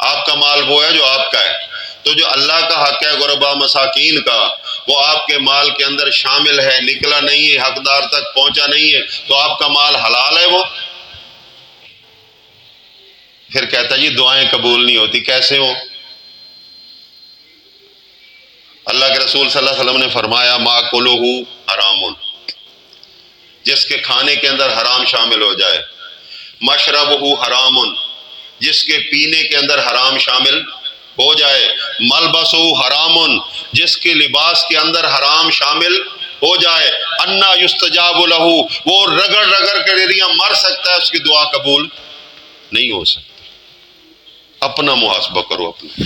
آپ کا مال وہ ہے جو آپ کا ہے، تو جو اللہ کا حق ہے غربا مساکین کا، وہ آپ کے مال کے اندر شامل ہے، نکلا نہیں ہے، حقدار تک پہنچا نہیں ہے، تو آپ کا مال حلال ہے وہ؟ پھر کہتا جی دعائیں قبول نہیں ہوتی، کیسے ہو؟ اللہ کے رسول صلی اللہ علیہ وسلم نے فرمایا ماکلہ حرام، جس کے کھانے کے اندر حرام شامل ہو جائے، مشربہ حرام، جس کے پینے کے اندر حرام شامل ہو جائے، ملبسہ حرام، جس کے لباس کے اندر حرام شامل ہو جائے، انا یستجاب لہ، وہ رگڑ رگڑ کر ایریا مر سکتا ہے، اس کی دعا قبول نہیں ہو سکتی۔ اپنا محاسبہ کرو اپنا۔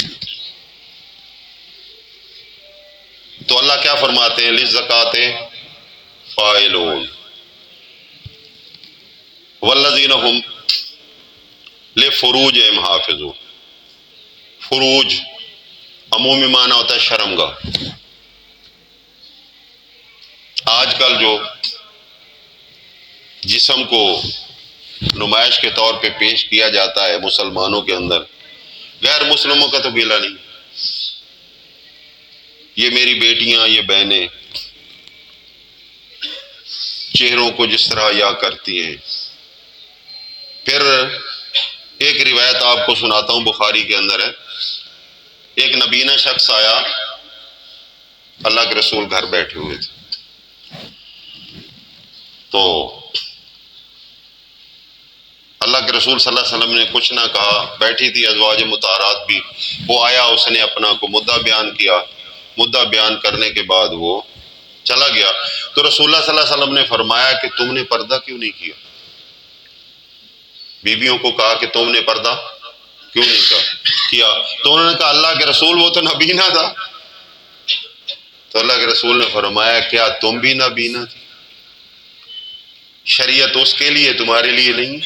تو اللہ کیا فرماتے ہیں؟ للزکوٰۃ فاعلون والذین هم لفروجہم حافظون۔ فروج عمومی معنی ہوتا ہے شرمگاہ۔ آج کل جو جسم کو نمائش کے طور پہ پیش کیا جاتا ہے مسلمانوں کے اندر، غیر مسلموں کا تو گیلا نہیں۔ یہ میری بیٹیاں، یہ بہنیں چہروں کو جس طرح یا کرتی ہیں۔ پھر ایک روایت آپ کو سناتا ہوں، بخاری کے اندر ہے۔ ایک نبینہ شخص آیا، اللہ کے رسول گھر بیٹھے ہوئے تھے، تو اللہ کے رسول صلی اللہ علیہ وسلم نے کچھ نہ کہا، بیٹھی تھی ازواج مطہرات بھی۔ وہ آیا، اس نے اپنا کو مدعا بیان کیا، مدعا بیان کرنے کے بعد وہ چلا گیا۔ تو رسول اللہ صلی اللہ علیہ وسلم نے فرمایا کہ تم نے پردہ کیوں نہیں کیا؟ بیویوں کو کہا کہ تم نے پردہ کیوں نہیں کیا؟ تو انہوں نے کہا اللہ کے رسول وہ تو نبینہ تھا۔ تو اللہ کے رسول نے فرمایا کیا تم بھی نبینہ تھی؟ شریعت اس کے لیے، تمہارے لیے نہیں۔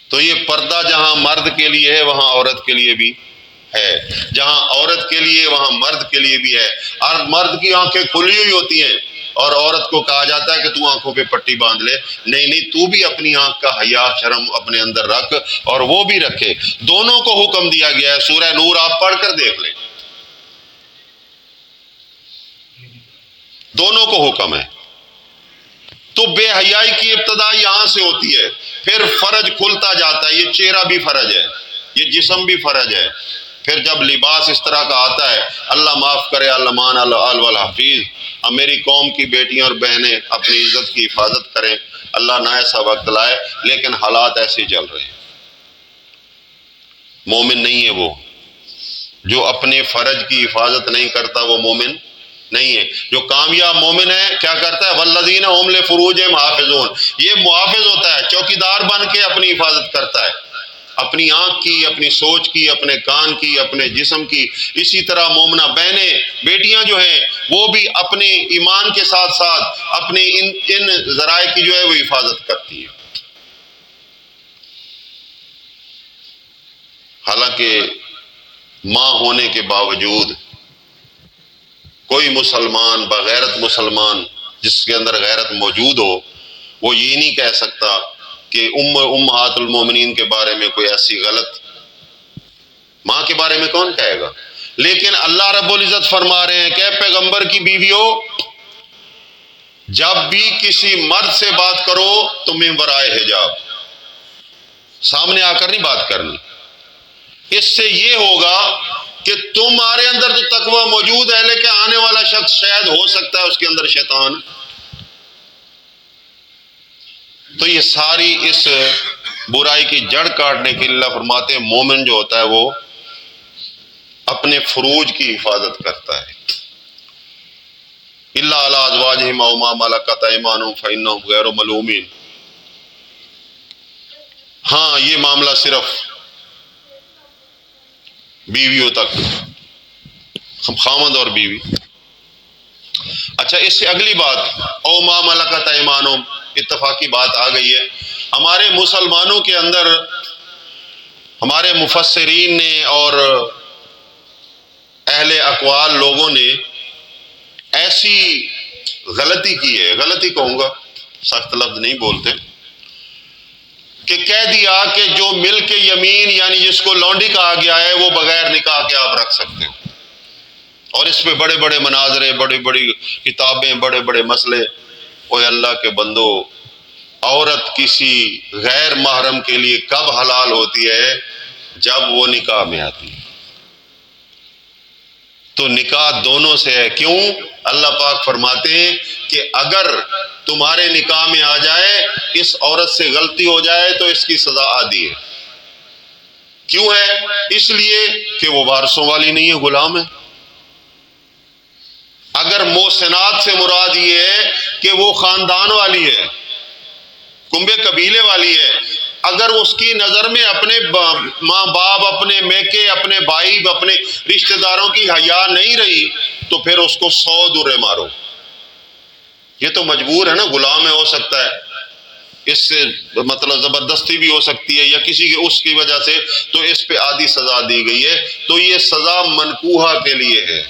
تو یہ پردہ جہاں مرد کے لیے ہے وہاں عورت کے لیے بھی ہے، جہاں عورت کے لیے وہاں مرد کے لیے بھی ہے۔ اور مرد کی آنکھیں کھلی ہوئی ہوتی ہیں اور عورت کو کہا جاتا ہے کہ تو آنکھوں پہ پٹی باندھ لے۔ نہیں، تو بھی اپنی آنکھ کا حیا شرم اپنے اندر رکھ اور وہ بھی رکھے۔ دونوں کو حکم دیا گیا ہے۔ سورہ نور آپ پڑھ کر دیکھ لیں، دونوں کو حکم ہے۔ تو بے حیائی کی ابتدا یہاں سے ہوتی ہے، پھر فرج کھلتا جاتا ہے۔ یہ چہرہ بھی فرج ہے، یہ جسم بھی فرج ہے۔ پھر جب لباس اس طرح کا آتا ہے، اللہ معاف کرے، علمان الحفیظ، اب میری قوم کی بیٹیاں اور بہنیں اپنی عزت کی حفاظت کریں، اللہ نہ ایسا وقت لائے، لیکن حالات ایسے چل رہے ہیں۔ مومن نہیں ہے وہ جو اپنے فرج کی حفاظت نہیں کرتا، وہ مومن نہیں ہے۔ جو کامیاب مومن ہے کیا کرتا ہے؟ والذین هم لفروجہم حافظون، یہ محافظ ہوتا ہے، چوکیدار بن کے اپنی حفاظت کرتا ہے، اپنی آنکھ کی، اپنی سوچ کی، اپنے کان کی، اپنے جسم کی۔ اسی طرح مومنہ بہنیں، بیٹیاں جو ہیں وہ بھی اپنے ایمان کے ساتھ ساتھ اپنے ان ذرائع کی جو ہے وہ حفاظت کرتی ہیں۔ حالانکہ ماں ہونے کے باوجود کوئی مسلمان بغیرت مسلمان جس کے اندر غیرت موجود ہو، وہ یہ نہیں کہہ سکتا کہ امہات المومنین کے بارے میں کوئی ایسی غلط، ماں کے بارے میں کون کہے گا؟ لیکن اللہ رب العزت فرما رہے ہیں کہ اے پیغمبر کی بیویوں، جب بھی کسی مرد سے بات کرو تو من ورائے حجاب، سامنے آ کر نہیں بات کرنی۔ اس سے یہ ہوگا کہ تمہارے اندر تو تقوی موجود ہے، لیکن آنے والا شخص شاید ہو سکتا ہے اس کے اندر شیطان۔ تو یہ ساری اس برائی کی جڑ کاٹنے کے لیے اللہ فرماتے ہیں مومن جو ہوتا ہے وہ اپنے فروج کی حفاظت کرتا ہے۔ الا علی ازواجہم او ما ملکت ایمانہم فانہم غیر ملومین۔ ہاں، یہ معاملہ صرف بیویوں تک، خامند اور بیوی۔ اچھا، اس سے اگلی بات او ما ملکت ایمانہم، اتفاقی بات آ گئی ہے۔ ہمارے مسلمانوں کے اندر ہمارے مفسرین نے اور اہل اقوال لوگوں نے ایسی غلطی کی ہے، غلطی کہوں گا، سخت لفظ نہیں بولتے، کہ کہہ دیا کہ جو مل کے یمین یعنی جس کو لونڈی کہا گیا ہے وہ بغیر نکاح کے آپ رکھ سکتے ہو، اور اس پہ بڑے بڑے مناظرے، بڑی بڑی کتابیں، بڑے بڑے مسئلے۔ اوے اللہ کے بندو، عورت کسی غیر محرم کے لیے کب حلال ہوتی ہے؟ جب وہ نکاح میں آتی ہے۔ تو نکاح دونوں سے ہے۔ کیوں؟ اللہ پاک فرماتے ہیں کہ اگر تمہارے نکاح میں آ جائے، اس عورت سے غلطی ہو جائے تو اس کی سزا آدھی ہے۔ کیوں ہے؟ اس لیے کہ وہ وارثوں والی نہیں ہے، غلام ہے۔ اگر محسنات سے مراد یہ ہے کہ وہ خاندان والی ہے، کنبے قبیلے والی ہے، اگر اس کی نظر میں اپنے ماں باپ، اپنے میکے، اپنے بھائی، اپنے رشتہ داروں کی حیا نہیں رہی تو پھر اس کو 100 درے مارو۔ یہ تو مجبور ہے نا، غلام میں ہو سکتا ہے، اس سے مطلب زبردستی بھی ہو سکتی ہے یا کسی کے اس کی وجہ سے، تو اس پہ آدھی سزا دی گئی ہے، تو یہ سزا منکوحہ کے لیے ہے۔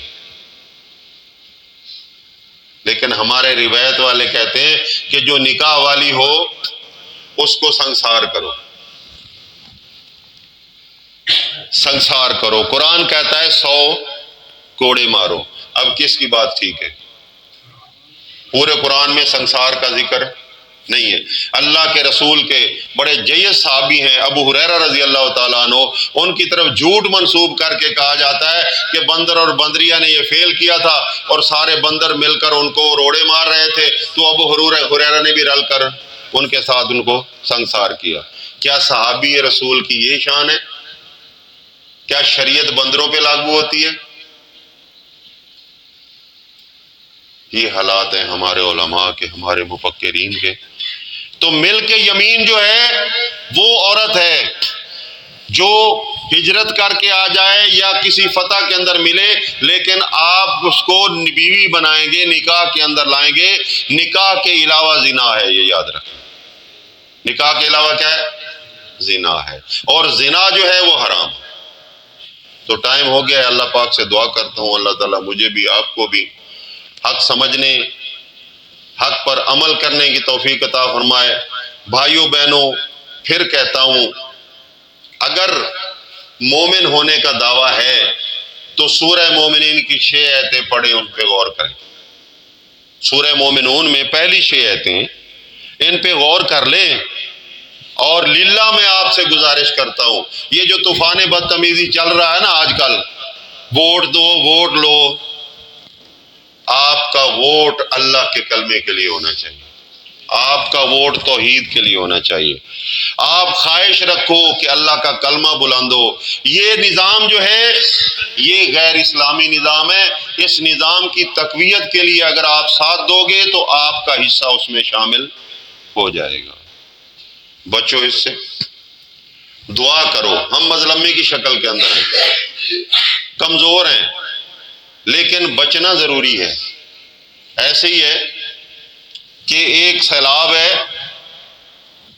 لیکن ہمارے روایت والے کہتے ہیں کہ جو نکاح والی ہو اس کو سنسار کرو، سنسار کرو۔ قرآن کہتا ہے 100 کوڑے مارو۔ اب کس کی بات ٹھیک ہے؟ پورے قرآن میں سنسار کا ذکر نہیں ہے۔ اللہ کے رسول کے بڑے جید صحابی ہیں ابو ہریرہ رضی اللہ تعالیٰ عنہ، ان کی طرف جھوٹ منسوب کر کے کہا جاتا ہے کہ بندر اور بندریہ نے یہ فیل کیا تھا اور سارے بندر مل کر ان کو روڑے مار رہے تھے، تو ابو ہریرہ نے بھی رل کر ان کے ساتھ ان کو سنسار کیا۔ کیا صحابی رسول کی یہ شان ہے؟ کیا شریعت بندروں پہ لاگو ہوتی ہے؟ یہ حالات ہیں ہمارے علماء کے، ہمارے مفکرین کے۔ تو مل کے یمین جو ہے وہ عورت ہے جو ہجرت کر کے آ جائے یا کسی فتح کے اندر ملے، لیکن آپ اس کو بیوی بنائیں گے، نکاح کے اندر لائیں گے۔ نکاح کے علاوہ زنا ہے، یہ یاد رکھیں۔ نکاح کے علاوہ کیا ہے؟ زنا ہے، اور زنا جو ہے وہ حرام۔ تو ٹائم ہو گیا ہے، اللہ پاک سے دعا کرتا ہوں اللہ تعالیٰ مجھے بھی آپ کو بھی حق سمجھنے، حق پر عمل کرنے کی توفیق عطا فرمائے۔ بھائیوں بہنوں، پھر کہتا ہوں، اگر مومن ہونے کا دعویٰ ہے تو سورہ مومنین کی 6 آیتیں پڑھیں، ان پہ غور کریں۔ سورہ مومنون میں پہلی 6 آیتیں، ان پہ غور کر لیں۔ اور للہ میں آپ سے گزارش کرتا ہوں، یہ جو طوفان بدتمیزی چل رہا ہے نا آج کل، ووٹ دو، ووٹ لو، آپ کا ووٹ اللہ کے کلمے کے لیے ہونا چاہیے، آپ کا ووٹ توحید کے لیے ہونا چاہیے۔ آپ خواہش رکھو کہ اللہ کا کلمہ بلند ہو۔ یہ نظام جو ہے یہ غیر اسلامی نظام ہے، اس نظام کی تقویت کے لیے اگر آپ ساتھ دو گے تو آپ کا حصہ اس میں شامل ہو جائے گا۔ بچو اس سے، دعا کرو۔ ہم مظلمی کی شکل کے اندر ہیں، کمزور ہیں، لیکن بچنا ضروری ہے۔ ایسے ہی ہے کہ ایک سیلاب ہے،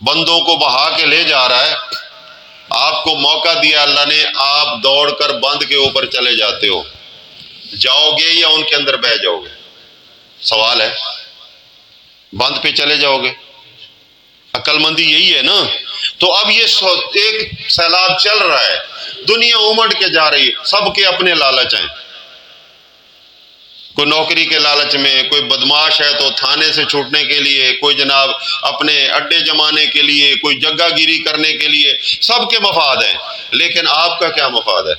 بندوں کو بہا کے لے جا رہا ہے، آپ کو موقع دیا اللہ نے، آپ دوڑ کر بند کے اوپر چلے جاتے ہو، جاؤ گے یا ان کے اندر بہہ جاؤ گے؟ سوال ہے۔ بند پہ چلے جاؤ گے، عقل مندی یہی ہے نا۔ تو اب یہ ایک سیلاب چل رہا ہے، دنیا امڑ کے جا رہی ہے، سب کے اپنے لالچ ہیں۔ کوئی نوکری کے لالچ میں، کوئی بدماش ہے تو تھانے سے چھوٹنے کے لیے، کوئی جناب اپنے اڈے جمانے کے لیے، کوئی جگہ گیری کرنے کے لیے، سب کے مفاد ہیں۔ لیکن آپ کا کیا مفاد ہے؟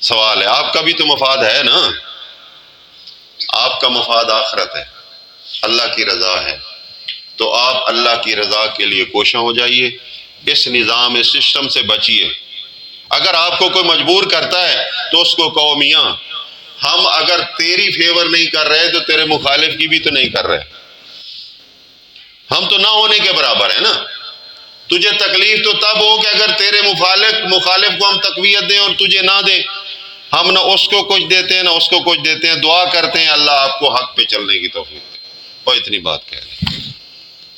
سوال ہے، آپ کا بھی تو مفاد ہے نا۔ آپ کا مفاد آخرت ہے، اللہ کی رضا ہے۔ تو آپ اللہ کی رضا کے لیے کوشاں ہو جائیے، اس نظام، اس سسٹم سے بچیے۔ اگر آپ کو کوئی مجبور کرتا ہے تو اس کو کہو میاں ہم اگر تیری فیور نہیں کر رہے تو تیرے مخالف کی بھی تو نہیں کر رہے، ہم تو نہ ہونے کے برابر ہیں نا۔ تجھے تکلیف تو تب ہو کہ اگر تیرے مخالف کو ہم تقویت دیں اور تجھے نہ دیں، ہم نہ اس کو کچھ دیتے ہیں نہ اس کو کچھ دیتے ہیں۔ دعا کرتے ہیں اللہ آپ کو حق پہ چلنے کی توفیق دے۔ اور اتنی بات کہہ رہے ہیں۔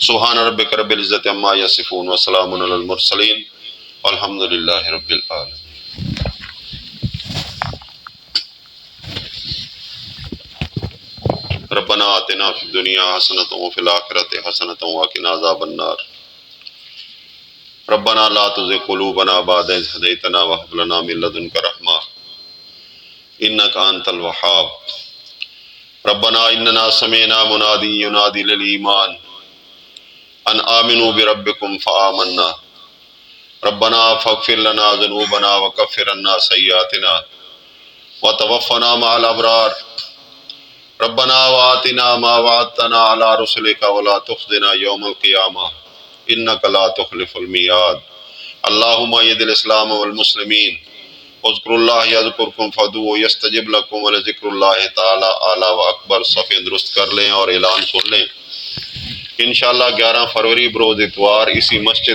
سبحان ربک رب العزت عما یصفون وسلام علی المرسلین والحمد للہ رب العالمین۔ ربنا آتنا فی الدنیا حسنۃ وفی الآخرۃ حسنۃ وقنا عذاب النار۔ ربنا لا تزغ قلوبنا بعد إذ هديتنا وهب لنا من لدنك رحمة إنك أنت الوهاب۔ ربنا إننا سمعنا منادي ينادي للإيمان أن آمنوا بربكم فآمنا۔ ربنا فاغفر لنا ذنوبنا وكفر عنا سيئاتنا وتوفنا مع الأبرار۔ ربنا وآتنا ما وعدتنا على رسلك ولا تخزنا يوم القيامة إنك لا تخلف الميعاد۔ اللهم أيد الإسلام والمسلمين فذکر اللہ یذکرکم فادعوہ یستجب لکم ولذکر اللہ تعالی اعلی و اکبر۔ صفحے درست کر لیں اور اعلان سن لیں۔ انشاءاللہ 11 فروری بروز اتوار اسی مسجد